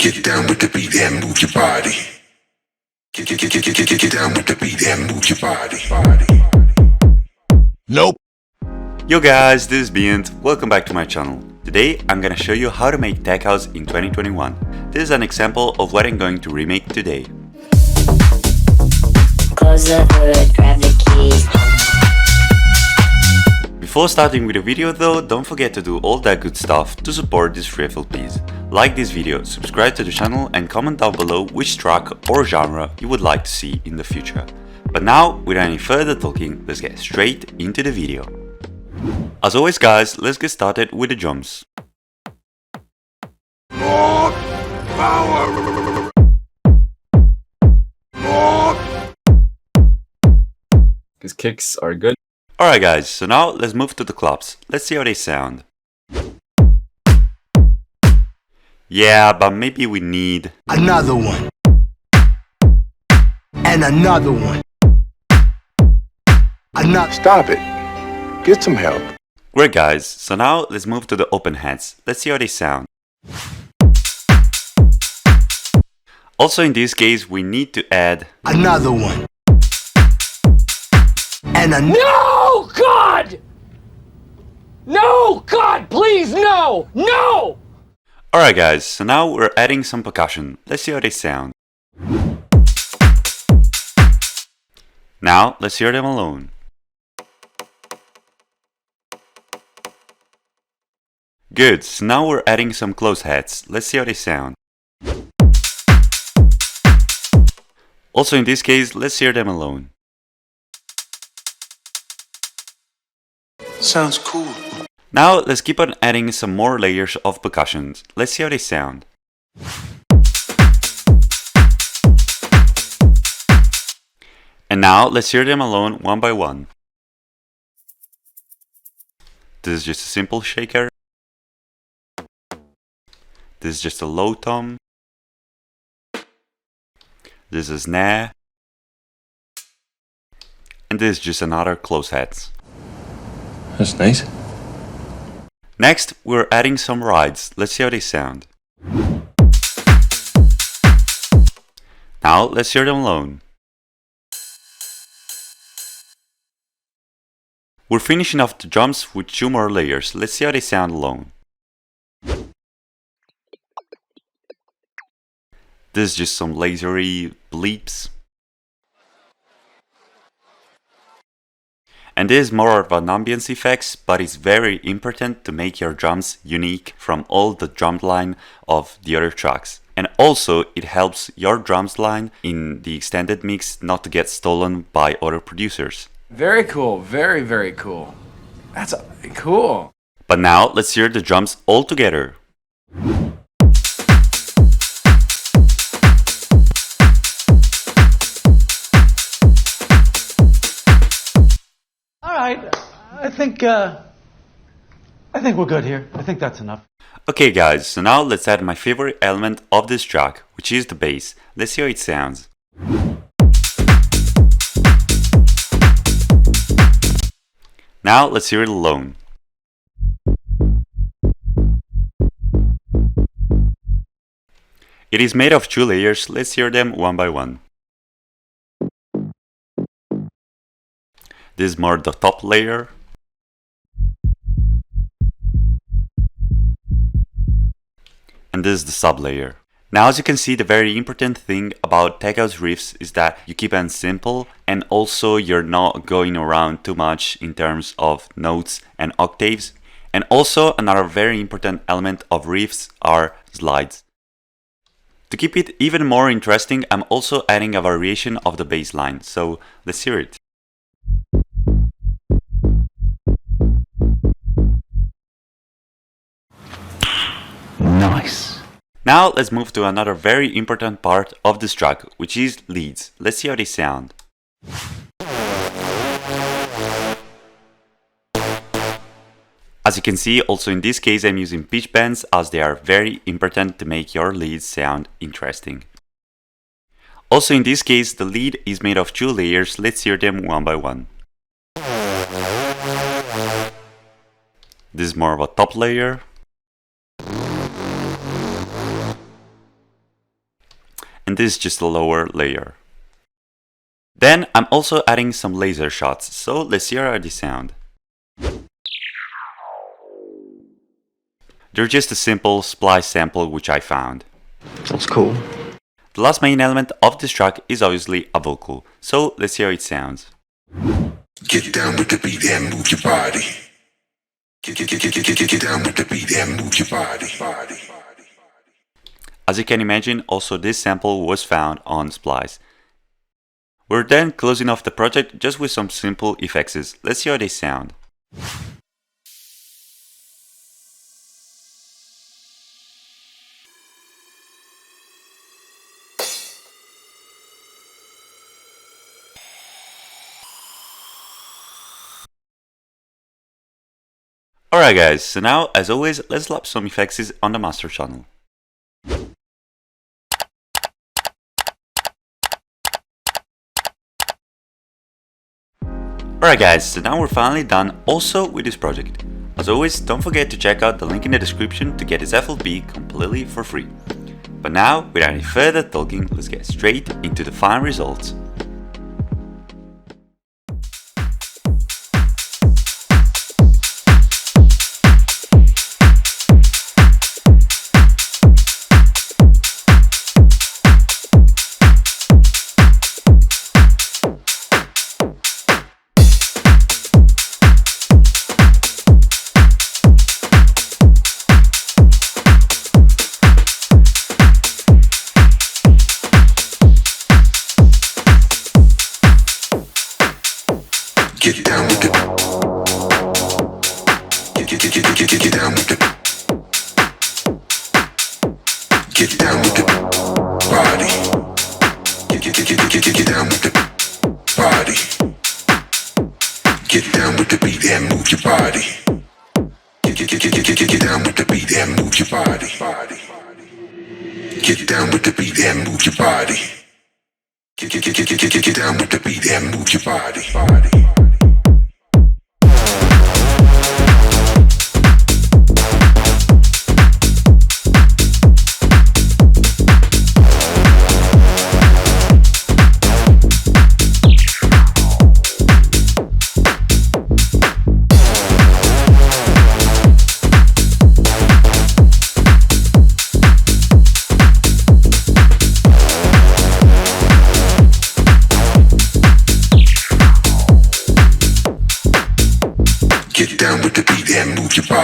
Get down with the beat and move your body. Get down with the beat and move your body. Nope. Yo guys, this is BIONT. Welcome back to my channel. Today I'm gonna show you how to make tech house in 2021. This is an example of what I'm going to remake today. Close the hood, grab the keys. Before starting with the video though, don't forget to do all that good stuff to support these free FLPs. Like this video, subscribe to the channel and comment down below which track or genre you would like to see in the future. But now, without any further talking, let's get straight into the video. As always guys, let's get started with the drums. More power. More. His kicks are good. Alright guys, so now let's move to the claps. Let's see how they sound. Yeah, but maybe we need another one. And another one. Stop it. Get some help. Great guys, so now let's move to the open hats. Let's see how they sound. Also in this case we need to add another one. And No, God! No, God, please, no! No! Alright guys, so now we're adding some percussion. Let's see how they sound. Now let's hear them alone. Good, so now we're adding some close hats. Let's see how they sound. Also in this case, let's hear them alone. Sounds cool. Now let's keep on adding some more layers of percussions. Let's see how they sound. And now let's hear them alone one by one. This is just a simple shaker. This is just a low tom. This is a snare. And this is just another close hats. That's nice. Next, we're adding some rides. Let's see how they sound. Now, let's hear them alone. We're finishing off the drums with 2 more layers. Let's see how they sound alone. This is just some lasery bleeps. And this is more of an ambience effects, but it's very important to make your drums unique from all the drum line of the other tracks. And also it helps your drums line in the extended mix not to get stolen by other producers. Very cool, very, very cool. That's cool. But now let's hear the drums all together. I think we're good here. I think that's enough. Okay guys, so now let's add my favorite element of this track, which is the bass. Let's see how it sounds. Now let's hear it alone. It is made of 2 layers, let's hear them one by one. This is more the top layer. And this is the sub layer. Now as you can see, the very important thing about tech house riffs is that you keep them simple and also you're not going around too much in terms of notes and octaves. And also another very important element of riffs are slides. To keep it even more interesting, I'm also adding a variation of the bass line, so let's hear it. nice. Now let's move to another very important part of this track, which is leads. Let's see how they sound. As you can see, also in this case I'm using pitch bends as they are very important to make your leads sound interesting. Also in this case the lead is made of 2 layers, let's hear them one by one. This is more of a top layer. and this is just a lower layer. Then I'm also adding some laser shots, so let's hear how they sound. They're just a simple splice sample which I found. Sounds cool. The last main element of this track is obviously a vocal, so let's hear how it sounds. Get down with the beat and move your body. Get down with the beat and move your body. As you can imagine, also this sample was found on Splice. We're then closing off the project just with some simple effects. Let's see how they sound. Alright guys, so now as always, let's slap some effects on the master channel. Alright guys, so now we're finally done also with this project. As always, don't forget to check out the link in the description to get this FLP completely for free. But now, without any further talking, let's get straight into the final results. Get down with the get down with the get down with the body. Get down with the body. Get down with the beat and move your body. Get down with the beat and move your body. Get down with the beat and move your body. Get down with the beat and move your body. Get down with the beat and move your body.